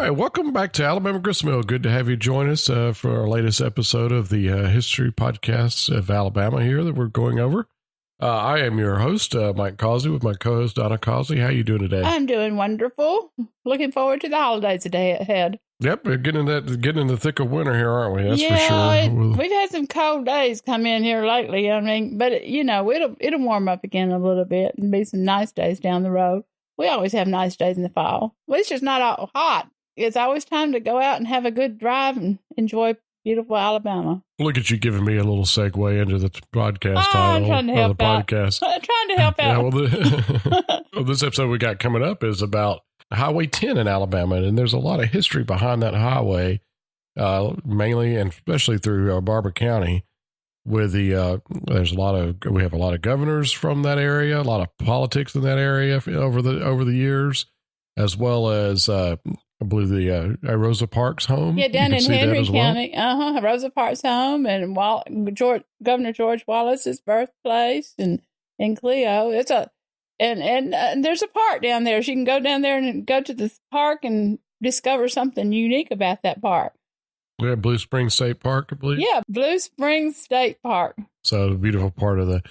right, welcome back to Alabama Gristmill. Good to have you join us for our latest episode of the history podcast of Alabama here that we're going over. I am your host, Mike Causey, with my co-host, Donna Causey. How you doing today? I'm doing wonderful. Looking forward to the holidays a day ahead. Yep, we're getting in the thick of winter here, aren't we? That's for sure. We've had some cold days come in here lately. I mean, but it'll warm up again a little bit and be some nice days down the road. We always have nice days in the fall. Well, it's just not all hot. It's always time to go out and have a good drive and enjoy beautiful Alabama. Look at you giving me a little segue into the podcast title. I'm trying to help out. Podcast. I'm trying to help out. Well, this episode we got coming up is about Highway 10 in Alabama, and there's a lot of history behind that highway, mainly and especially through Barbour County. With the we have a lot of governors from that area, a lot of politics in that area over the years, as well as I believe the Rosa Parks home. Yeah, down in Henry County. Rosa Parks home and Governor George Wallace's birthplace and Cleo. It's and there's a park down there. So you can go down there and go to this park and discover something unique about that park. Yeah, Blue Springs State Park, I believe. Yeah, Blue Springs State Park. So a beautiful part of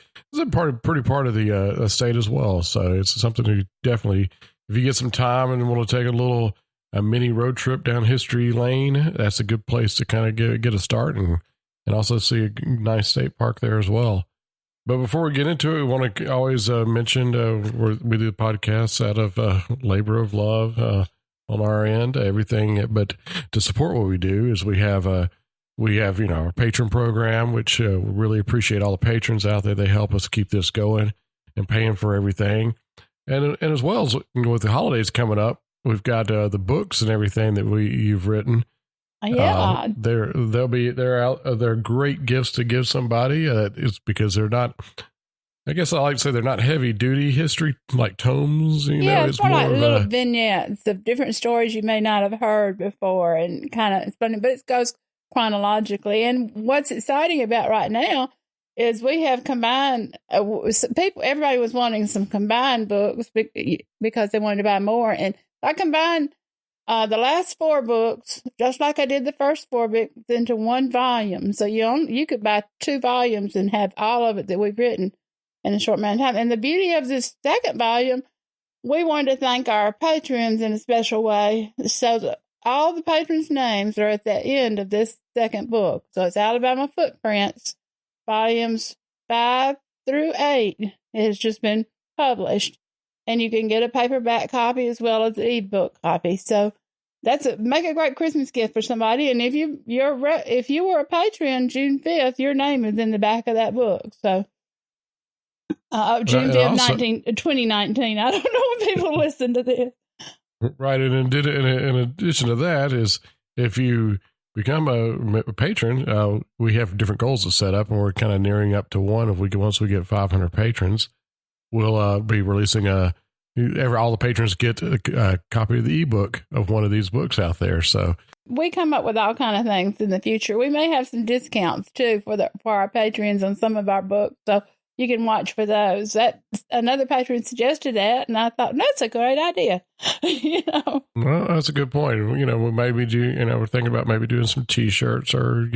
pretty part of the state as well. So it's something to definitely, if you get some time and want to take a mini road trip down history lane, that's a good place to kind of get a start and also see a nice state park there as well. But before we get into it, we want to always mention we do podcasts out of labor of love on our end, everything. But to support what we do is we have our patron program, which we really appreciate all the patrons out there. They help us keep this going and paying for everything. And as well as with the holidays coming up, we've got the books and everything that you've written. Yeah, they're great gifts to give somebody. It's because they're not. I guess I like to say they're not heavy duty history like tomes. It's more like little vignettes of different stories you may not have heard before, and kind of funny, but it goes chronologically. And what's exciting about right now is we have combined everybody was wanting some combined books because they wanted to buy more, and I combined the last 4 books, just like I did the first 4 books, into one volume. So you could buy 2 volumes and have all of it that we've written in a short amount of time. And the beauty of this second volume, we wanted to thank our patrons in a special way. So all the patrons' names are at the end of this second book. So it's Alabama Footprints, volumes 5 through 8. It has just been published. And you can get a paperback copy as well as the ebook copy. So make a great Christmas gift for somebody. And if you were a patron June 5th, your name is in the back of that book. So June 5th, 2019. I don't know when people listen to this. Right. And in addition to that is if you become a patron, we have different goals to set up, and we're kind of nearing up to one. Once we get 500 patrons, we'll be releasing all the patrons get a copy of the ebook of one of these books out there. So we come up with all kind of things in the future. We may have some discounts too for our patrons on some of our books. So you can watch for those. That another patron suggested that, and I thought that's a great idea. Well, that's a good point. We maybe we're thinking about maybe doing some T-shirts or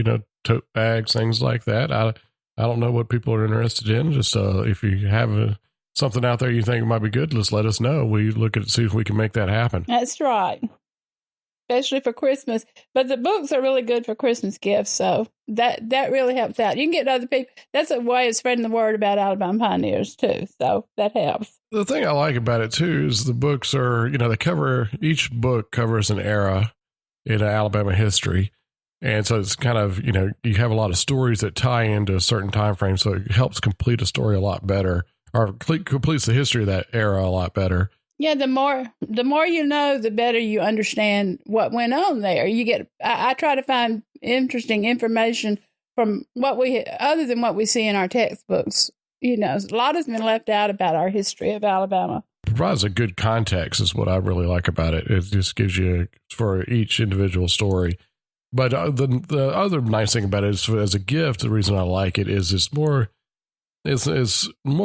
tote bags, things like that. I don't know what people are interested in. Just if you have something out there you think might be good, just let us know. We look at it, see if we can make that happen. That's right. Especially for Christmas. But the books are really good for Christmas gifts, so that really helps out. You can get other people. That's a way of spreading the word about Alabama Pioneers, too, so that helps. The thing I like about it, too, is the books are, each book covers an era in Alabama history. And so it's kind of, you have a lot of stories that tie into a certain time frame, so it helps complete a story a lot better, or completes the history of that era a lot better. Yeah, the more you know, the better you understand what went on there. I try to find interesting information from other than what we see in our textbooks. A lot has been left out about our history of Alabama. It provides a good context is what I really like about it. It just gives you for each individual story. But the other nice thing about it is as a gift, the reason I like it is it's more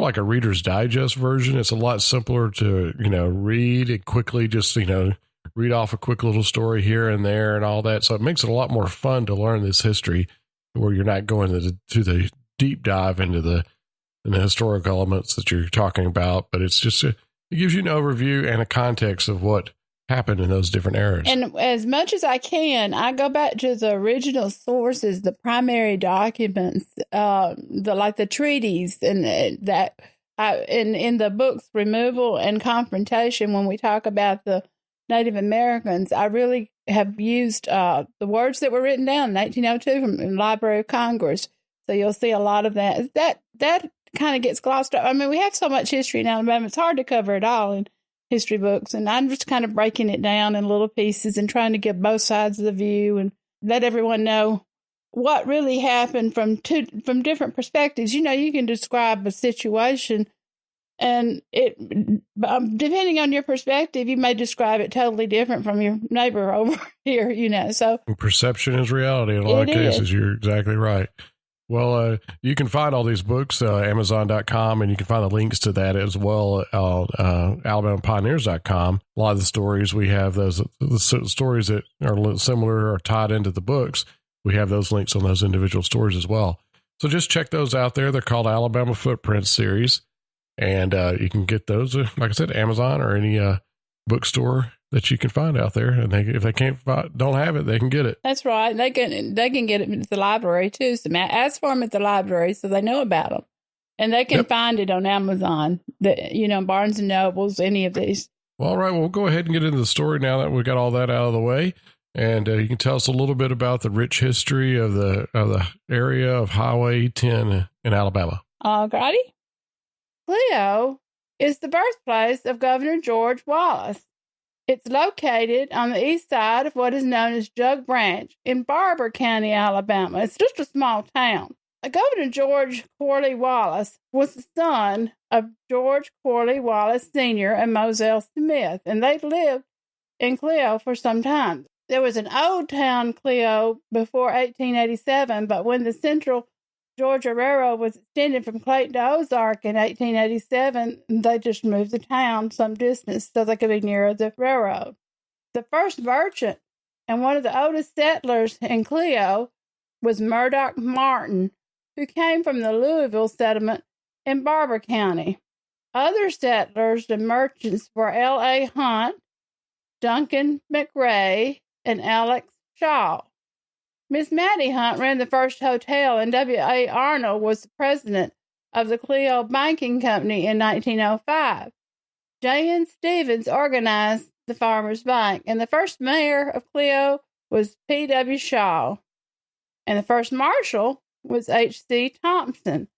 like a Reader's Digest version. It's a lot simpler to, read and quickly just, read read off a quick little story here and there and all that. So it makes it a lot more fun to learn this history where you're not going to the deep dive into the historic elements that you're talking about, but it's just, it gives you an overview and a context of what happened in those different eras. And as much as I can, I go back to the original sources, the primary documents, the treaties, and that. And in the books, Removal and Confrontation, when we talk about the Native Americans, I really have used the words that were written down in 1802 from the Library of Congress. So you'll see a lot of that. That kind of gets glossed up. I mean, we have so much history in Alabama; it's hard to cover it all in history books, and I'm just kind of breaking it down in little pieces and trying to give both sides of the view and let everyone know what really happened from different perspectives. You know, you can describe a situation, and it depending on your perspective, you may describe it totally different from your neighbor over here. You know, so perception is reality in a lot of cases. You're exactly right. Well, you can find all these books, Amazon.com, and you can find the links to that as well, AlabamaPioneers.com. A lot of the stories we have, the stories that are similar or tied into the books, we have those links on those individual stories as well. So just check those out there. They're called Alabama Footprints Series, and you can get those, like I said, Amazon or any bookstore that you can find out there, and if they don't have it, they can get it. That's right. They can get it at the library too. So ask for them at the library so they know about them, and they can find it on Amazon. Barnes and Nobles, any of these. Well, all right. Well, we'll go ahead and get into the story now that we got all that out of the way, and you can tell us a little bit about the rich history of the area of Highway 10 in Alabama. All righty. Cleo is the birthplace of Governor George Wallace. It's located on the east side of what is known as Jug Branch in Barbour County, Alabama. It's just a small town. Governor George Corley Wallace was the son of George Corley Wallace Sr. and Moselle Smith, and they lived in Cleo for some time. There was an old town Cleo before 1887, but when the Central Georgia Railroad was extended from Clayton to Ozark in 1887, they just moved the town some distance so they could be nearer the railroad. The first merchant and one of the oldest settlers in Cleo was Murdoch Martin, who came from the Louisville settlement in Barbour County. Other settlers and merchants were L.A. Hunt, Duncan McRae, and Alex Shaw. Miss Mattie Hunt ran the first hotel, and W.A. Arnold was the president of the Cleo Banking Company in 1905. J.N. Stevens organized the Farmers Bank, and the first mayor of Cleo was P.W. Shaw, and the first marshal was H.C. Thompson.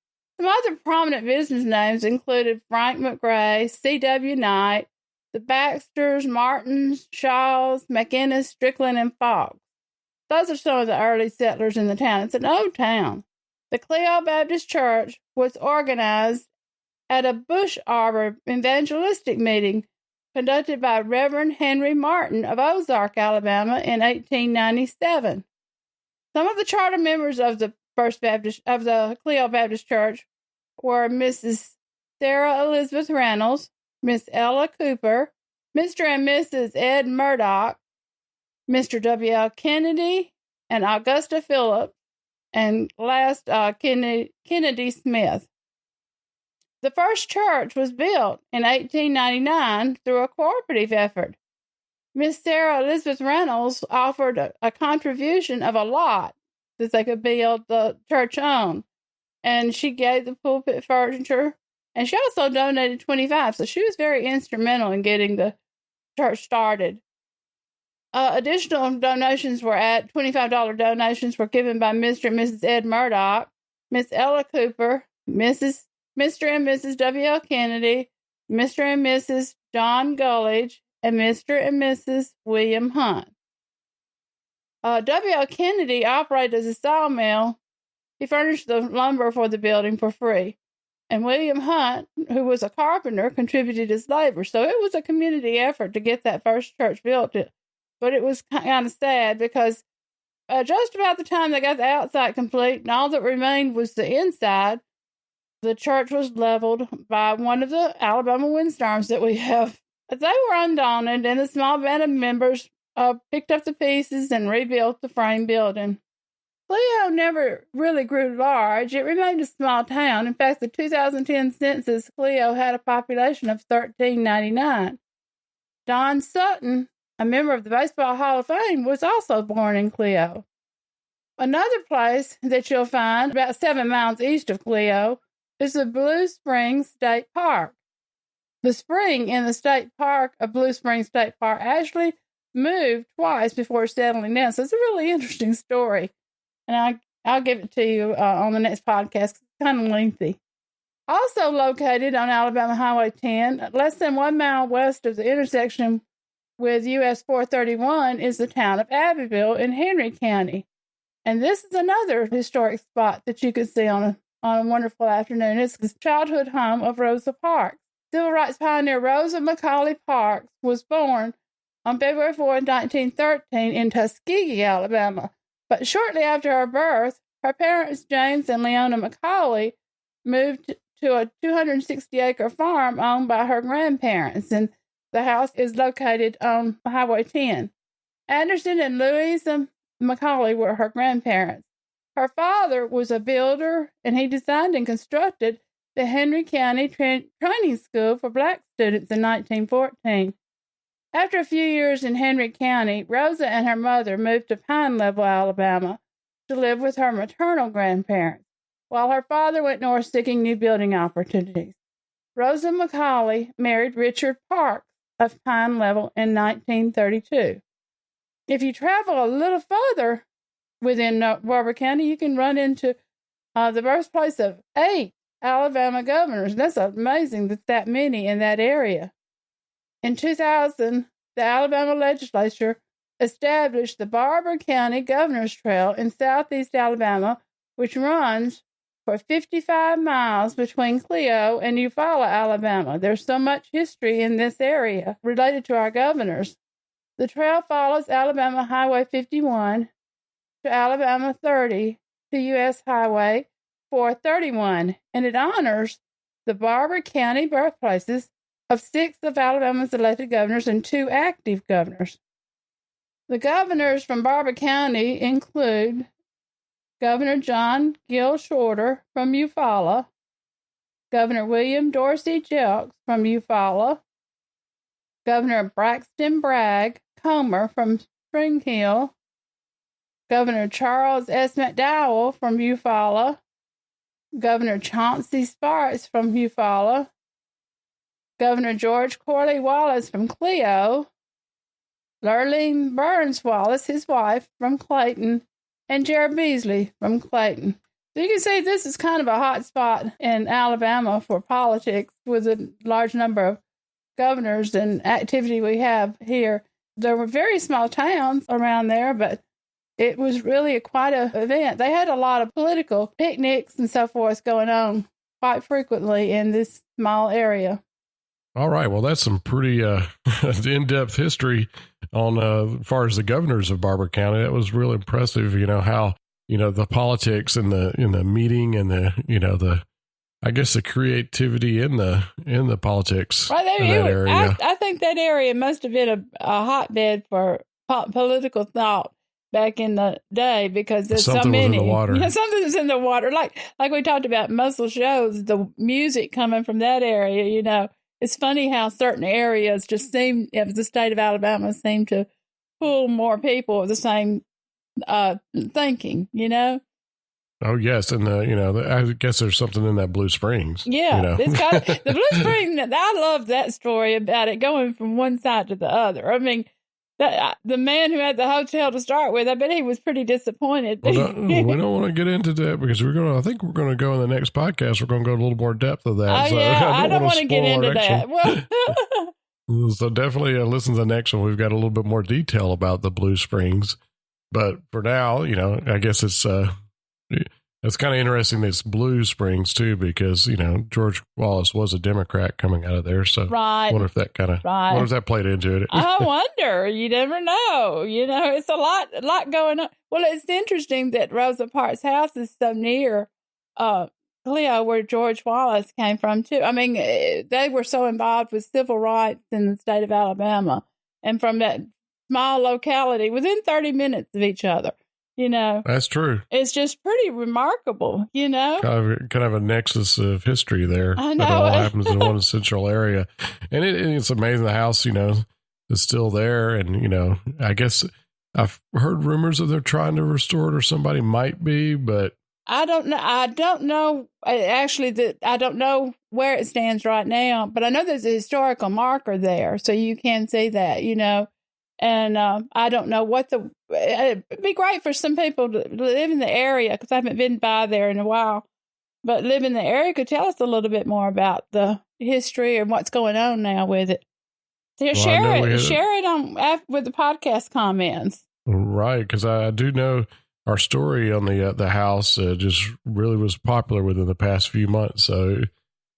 Some other prominent business names included Frank McRae, C.W. Knight, the Baxters, Martins, Shaws, McInnes, Strickland, and Fox. Those are some of the early settlers in the town. It's an old town. The Cleo Baptist Church was organized at a bush arbor evangelistic meeting conducted by Reverend Henry Martin of Ozark, Alabama in 1897. Some of the charter members of the Cleo Baptist Church were Mrs. Sarah Elizabeth Reynolds, Miss Ella Cooper, Mr. and Mrs. Ed Murdoch, Mr. W.L. Kennedy, and Augusta Phillips, and last Kennedy Smith. The first church was built in 1899 through a cooperative effort. Miss Sarah Elizabeth Reynolds offered a contribution of a lot that they could build the church on, and she gave the pulpit furniture, and she also donated $25, so she was very instrumental in getting the church started. Additional donations were at $25 donations were given by Mr. and Mrs. Ed Murdoch, Miss Ella Cooper, Mr. and Mrs. W.L. Kennedy, Mr. and Mrs. John Gullidge, and Mr. and Mrs. William Hunt. W.L. Kennedy operated as a sawmill. He furnished the lumber for the building for free. And William Hunt, who was a carpenter, contributed his labor. So it was a community effort to get that first church built. But it was kind of sad because just about the time they got the outside complete and all that remained was the inside, the church was leveled by one of the Alabama windstorms that we have They were undaunted, and a small band of members picked up the pieces and rebuilt the frame building. Cleo never really grew large. It remained a small town. In fact, the 2010 census, Cleo had a population of 1,399. Don Sutton, a member of the Baseball Hall of Fame, was also born in Cleo. Another place that you'll find about 7 miles east of Cleo is the Blue Springs State Park. The spring in the state park of Blue Springs State Park actually moved twice before settling down. So it's a really interesting story. And I'll give it to you on the next podcast. It's kind of lengthy. Also located on Alabama Highway 10, less than 1 mile west of the intersection with US 431 is the town of Abbeville in Henry County. And this is another historic spot that you could see on a wonderful afternoon. It's the childhood home of Rosa Parks. Civil rights pioneer Rosa Parks was born on February 4, 1913 in Tuskegee, Alabama. But shortly after her birth, her parents, James and Leona Macaulay, moved to a 260-acre farm owned by her grandparents, and the house is located on Highway 10. Anderson and Louisa Macaulay were her grandparents. Her father was a builder, and he designed and constructed the Henry County Training School for black students in 1914. After a few years in Henry County, Rosa and her mother moved to Pine Level, Alabama, to live with her maternal grandparents, while her father went north seeking new building opportunities. Rosa Macaulay married Richard Parks of Pine Level in 1932. If you travel a little further within Barbour County, you can run into the birthplace of 8 Alabama governors. That's amazing that many in that area. In 2000, the Alabama legislature established the Barbour County Governor's Trail in southeast Alabama, which runs for 55 miles between Cleo and Eufaula, Alabama. There's so much history in this area related to our governors. The trail follows Alabama Highway 51 to Alabama 30 to U.S. Highway 431, and it honors the Barbour County birthplaces of 6 of Alabama's elected governors and 2 active governors. The governors from Barbour County include Governor John Gill Shorter from Eufaula, Governor William Dorsey Jelks from Eufaula, Governor Braxton Bragg Comer from Spring Hill, Governor Charles S. McDowell from Eufaula, Governor Chauncey Sparks from Eufaula, Governor George Corley Wallace from Cleo, Lurleen Burns Wallace, his wife, from Clayton, and Jared Beasley from Clayton. So you can see this is kind of a hot spot in Alabama for politics with a large number of governors and activity we have here. There were very small towns around there, but it was really quite an event. They had a lot of political picnics and so forth going on quite frequently in this small area. All right. Well, that's some pretty in-depth history on as far as the governors of Barbour County. That was really impressive. You know how the politics and the meeting and the I guess the creativity in the politics in that area. I think that area must have been a hotbed for political thought back in the day because there's so many. Was in the water. Yeah, something was in the water. Like we talked about Muscle Shoals, the music coming from that area. It's funny how certain areas just seem, the state of Alabama seemed to pull more people with the same thinking, Oh, yes. And, I guess there's something in that Blue Springs. Yeah. It's got, the Blue Springs, I love that story about it going from one side to the other. I mean, the man who had the hotel to start with, I bet he was pretty disappointed. Well, we don't want to get into that because I think we're going to go in the next podcast. We're going to go a little more depth of that. Oh, so yeah. I don't want to get into that. Well, so definitely listen to the next one. We've got a little bit more detail about the Blue Springs. But for now, I guess it's kind of interesting that it's Blue Springs, too, because, George Wallace was a Democrat coming out of there. So I wonder if that wonder if that played into it. I wonder. You never know. It's a lot going on. Well, it's interesting that Rosa Parks' house is so near Cleo, where George Wallace came from, too. I mean, they were so involved with civil rights in the state of Alabama, and from that small locality within 30 minutes of each other. That's true. It's just pretty remarkable, Kind of a nexus of history there. I know. That all happens in one central area. And it's amazing the house, is still there. And, I guess I've heard rumors that they're trying to restore it or somebody might be, but I don't know. I don't know. Actually, I don't know where it stands right now, but I know there's a historical marker there. So you can see that, And I don't know it'd be great for some people to live in the area, because I haven't been by there in a while, but live in the area could tell us a little bit more about the history and what's going on now with it. So share it on with the podcast comments. Right, because I do know our story on the house just really was popular within the past few months, so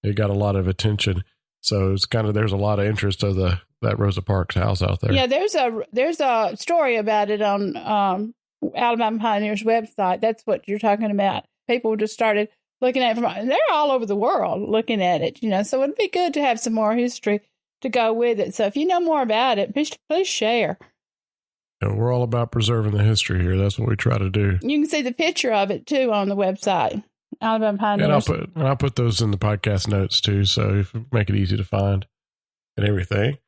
it got a lot of attention. So it's there's a lot of interest of that Rosa Parks house out there. Yeah, there's a story about it on Alabama Pioneers website. That's what you're talking about. People just started looking at it they're all over the world looking at it, so it'd be good to have some more history to go with it. So if you know more about it, please share. And we're all about preserving the history here. That's what we try to do. You can see the picture of it too on the website. Alabama Pioneers. And I'll put those in the podcast notes too, so make it easy to find and everything.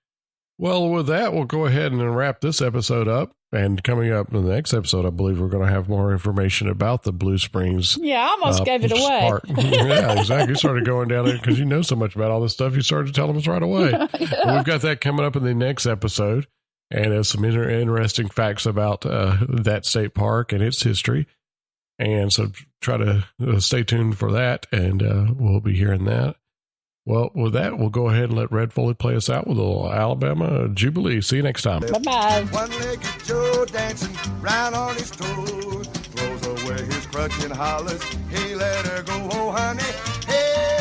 Well, with that, we'll go ahead and wrap this episode up. And coming up in the next episode, I believe we're going to have more information about the Blue Springs. Yeah, I almost gave it away. Yeah, exactly. You started going down there because you know so much about all this stuff. You started telling us right away. Yeah. We've got that coming up in the next episode. And some interesting facts about that state park and its history. And so try to stay tuned for that, and we'll be hearing that. Well, with that, we'll go ahead and let Red Foley play us out with a little Alabama Jubilee. See you next time. Bye-bye. One-legged Joe dancing round on his toes, throws away his crutch and hollers, hey, let her go, oh, honey, hey.